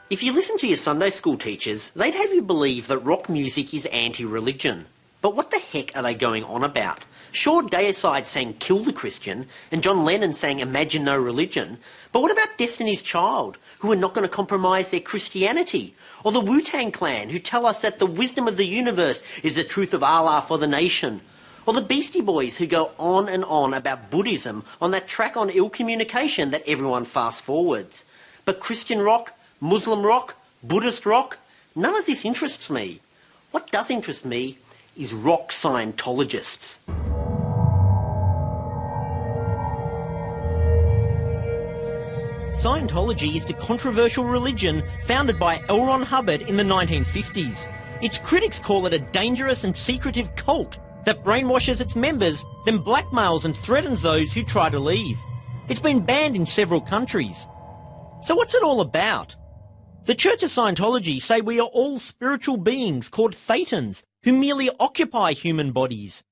If you listen to your Sunday school teachers, they'd have you believe that rock music is anti-religion. But what the heck are they going on about? Sure, Deicide sang Kill the Christian, and John Lennon sang Imagine No Religion, but what about Destiny's Child, who are not going to compromise their Christianity? Or the Wu-Tang Clan, who tell us that the wisdom of the universe is the truth of Allah for the nation? Or the Beastie Boys, who go on and on about Buddhism on that track on ill communication that everyone fast forwards. But Christian rock, Muslim rock, Buddhist rock, none of this interests me. What does interest me is rock Scientologists. Scientology is the controversial religion founded by L. Ron Hubbard in the 1950s. Its critics call it a dangerous and secretive cult that brainwashes its members, then blackmails and threatens those who try to leave. It's been banned in several countries. So what's it all about? The Church of Scientology say we are all spiritual beings called thetans who merely occupy human bodies.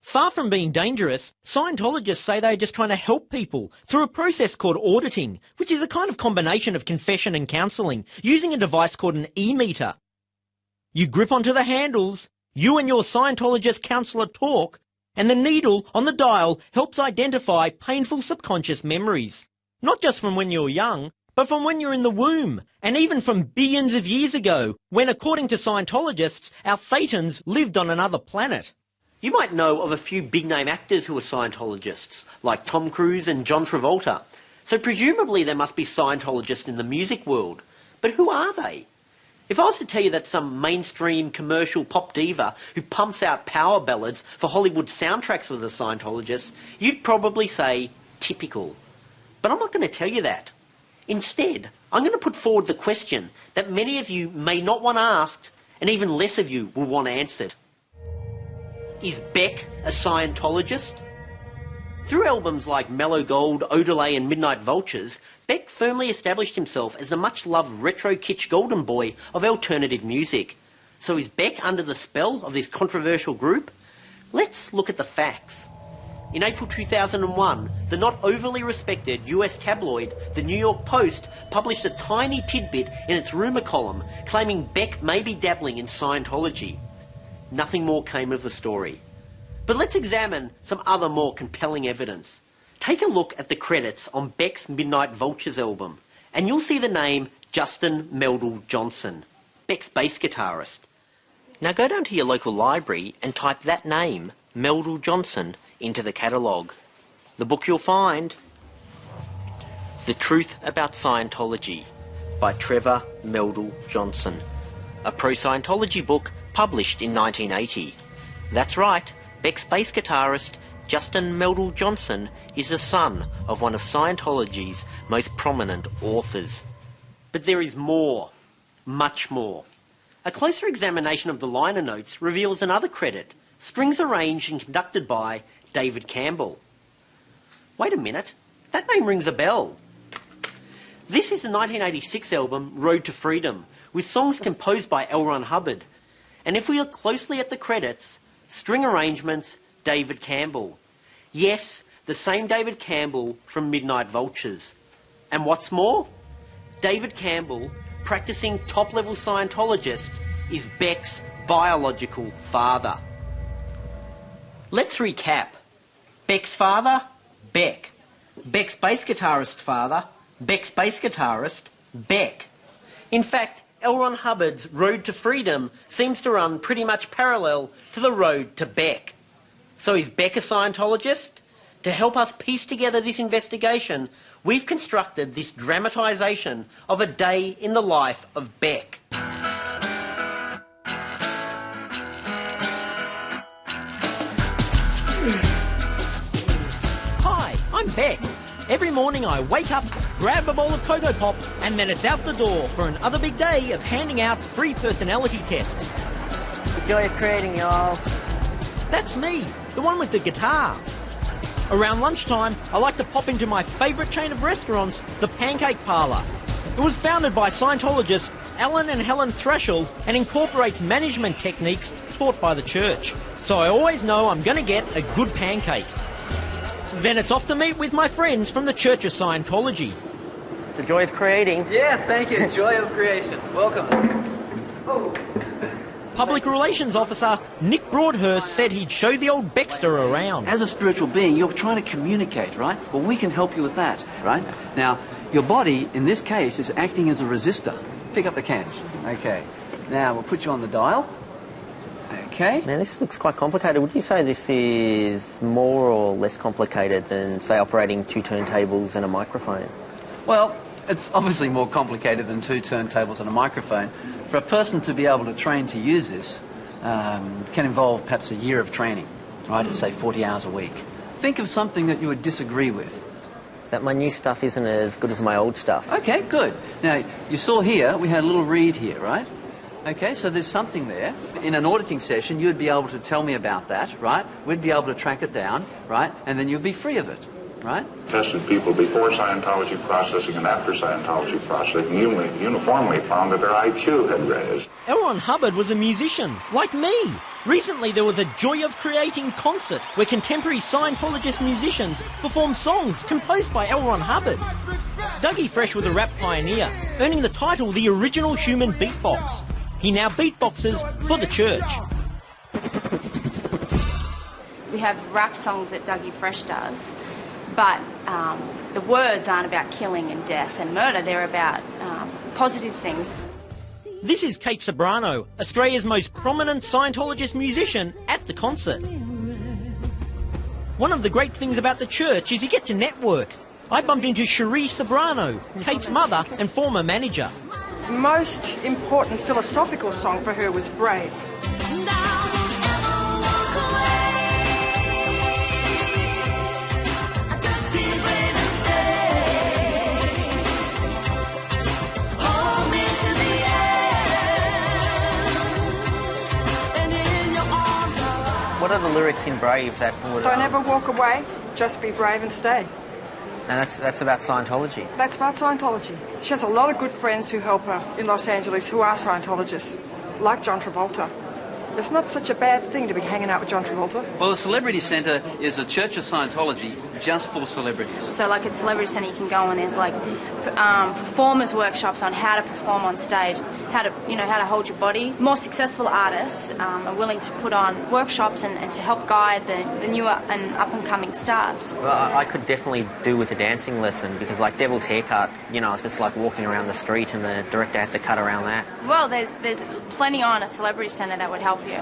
Far from being dangerous, Scientologists say they are just trying to help people through a process called auditing, which is a kind of combination of confession and counselling, using a device called an e-meter. You grip onto the handles, you and your Scientologist counsellor talk, and the needle on the dial helps identify painful subconscious memories. Not just from when you're young, but from when you're in the womb, and even from billions of years ago, when, according to Scientologists, our thetans lived on another planet. You might know of a few big-name actors who are Scientologists, like Tom Cruise and John Travolta. So presumably there must be Scientologists in the music world. But who are they? If I was to tell you that some mainstream commercial pop diva who pumps out power ballads for Hollywood soundtracks was a Scientologist, you'd probably say, typical. But I'm not going to tell you that. Instead, I'm going to put forward the question that many of you may not want asked, and even less of you will want answered. Is Beck a Scientologist? Through albums like Mellow Gold, Odelay and Midnight Vultures, Beck firmly established himself as the much-loved retro kitsch golden boy of alternative music. So is Beck under the spell of this controversial group? Let's look at the facts. In April 2001, the not overly respected US tabloid, the New York Post, published a tiny tidbit in its rumour column claiming Beck may be dabbling in Scientology. Nothing more came of the story. But let's examine some other more compelling evidence. Take a look at the credits on Beck's Midnight Vultures album, and you'll see the name Justin Meldal Johnson, Beck's bass guitarist. Now go down to your local library and type that name, Meldal Johnson, into the catalogue. The book you'll find, The Truth About Scientology by Trevor Meldal Johnson, a pro-Scientology book published in 1980. That's right, Beck's bass guitarist Justin Meldal Johnson is the son of one of Scientology's most prominent authors. But there is more, much more. A closer examination of the liner notes reveals another credit, strings arranged and conducted by David Campbell. Wait a minute, that name rings a bell. This is the 1986 album Road to Freedom, with songs composed by L. Ron Hubbard. And if we look closely at the credits, string arrangements, David Campbell. Yes, the same David Campbell from Midnight Vultures. And what's more, David Campbell, practicing top-level Scientologist, is Beck's biological father. Let's recap. Beck's father, Beck. Beck's bass guitarist's father, Beck's bass guitarist, Beck. In fact, L. Ron Hubbard's Road to Freedom seems to run pretty much parallel to the road to Beck. So is Beck a Scientologist? To help us piece together this investigation, we've constructed this dramatisation of a day in the life of Beck. Hi, I'm Beck. Every morning I wake up, grab a bowl of Cocoa Pops, and then it's out the door for another big day of handing out free personality tests. The joy of creating, y'all. That's me, the one with the guitar. Around lunchtime, I like to pop into my favourite chain of restaurants, the Pancake Parlour. It was founded by Scientologists Alan and Helen Thrashell and incorporates management techniques taught by the church. So I always know I'm going to get a good pancake. Then it's off to meet with my friends from the Church of Scientology. the joy of creating. Yeah, thank you. Joy of creation. Welcome. Oh. Public Relations Officer Nick Broadhurst said he'd show the old Baxter around. As a spiritual being, you're trying to communicate, right? Well, we can help you with that, right? Now, your body, in this case, is acting as a resistor. Pick up the cans. Okay. Now, we'll put you on the dial. Okay. Now, this looks quite complicated. Would you say this is more or less complicated than, say, operating 2 turntables and a microphone? Well, it's obviously more complicated than 2 turntables and a microphone. For a person to be able to train to use this can involve perhaps a year of training, right, at say 40 hours a week. Think of something that you would disagree with. That my new stuff isn't as good as my old stuff. Okay, good. Now, you saw here, we had a little reed here, right? Okay, so there's something there. In an auditing session, you'd be able to tell me about that, right? We'd be able to track it down, right? And then you'd be free of it, right? Tested people before Scientology processing and after Scientology processing uniformly found that their IQ had raised. L. Ron Hubbard was a musician, like me. Recently there was a Joy of Creating concert where contemporary Scientologist musicians performed songs composed by L. Ron Hubbard. Dougie Fresh was a rap pioneer, earning the title the original human beatbox. He now beatboxes for the church. We have rap songs that Dougie Fresh does, but the words aren't about killing and death and murder, they're about positive things. This is Kate Sobrano, Australia's most prominent Scientologist musician, at the concert. One of the great things about the church is you get to network. I bumped into Cherie Sobrano, Kate's mother and former manager. The most important philosophical song for her was Brave. What are the lyrics in Brave that would... Don't ever walk away, just be brave and stay. And that's about Scientology? That's about Scientology. She has a lot of good friends who help her in Los Angeles who are Scientologists, like John Travolta. It's not such a bad thing to be hanging out with John Travolta. Well, the Celebrity Centre is a church of Scientology just for celebrities. So like at Celebrity Centre you can go and there's like performers workshops on how to perform on stage, how to hold your body. More successful artists are willing to put on workshops and to help guide the newer and up-and-coming stars. Well, I could definitely do with a dancing lesson because like Devil's Haircut, it's just like walking around the street and the director had to cut around that. Well, there's plenty on at Celebrity Centre that would help you.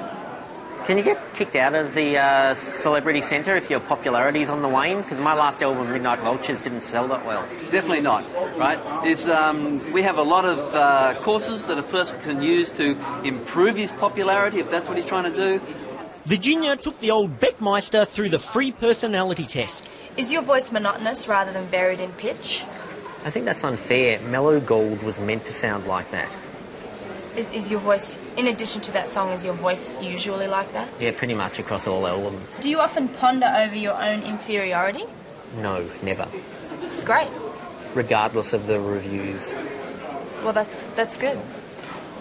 Can you get kicked out of the Celebrity Centre if your popularity's on the wane? Because my last album, Midnight Vultures, didn't sell that well. Definitely not, right? We have a lot of courses that a person can use to improve his popularity, if that's what he's trying to do. Virginia took the old Beckmeister through the free personality test. Is your voice monotonous rather than varied in pitch? I think that's unfair. Mellow Gold was meant to sound like that. Is your voice, in addition to that song, is your voice usually like that? Yeah, pretty much across all albums. Do you often ponder over your own inferiority? No, never. Great. Regardless of the reviews. Well, that's good.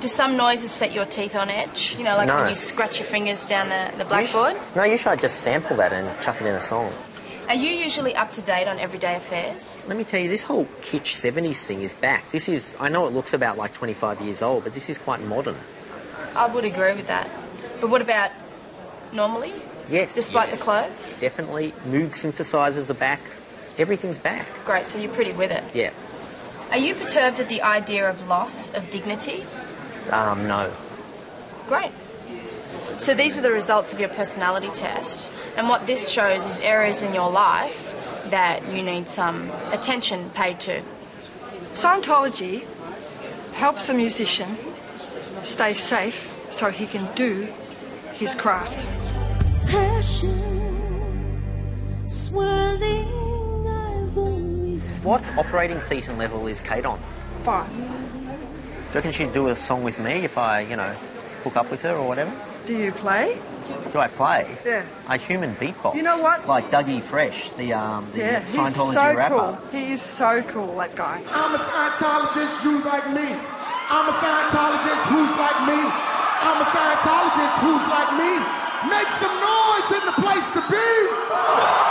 Do some noises set your teeth on edge? Like No. when you scratch your fingers down the blackboard? Usually I just sample that and chuck it in a song. Are you usually up to date on everyday affairs? Let me tell you, this whole kitsch 70s thing is back. I know it looks about like 25 years old, but this is quite modern. I would agree with that. But what about normally? Yes. Despite the clothes? Definitely. Moog synthesizers are back. Everything's back. Great, so you're pretty with it. Yeah. Are you perturbed at the idea of loss of dignity? No. Great. So these are the results of your personality test, and what this shows is areas in your life that you need some attention paid to. Scientology helps a musician stay safe so he can do his craft. Passion, swirling, What operating thetan level is Kate on? 5. Do you reckon she'd do a song with me if I, hook up with her or whatever? Do you play? Do I play? Yeah. A human beatbox. You know what? Like Dougie Fresh, the Yeah, Scientology he's so rapper. cool. He is so cool, that guy. I'm a Scientologist, who's like me. I'm a Scientologist, who's like me. I'm a Scientologist, who's like me. Make some noise in the place to be.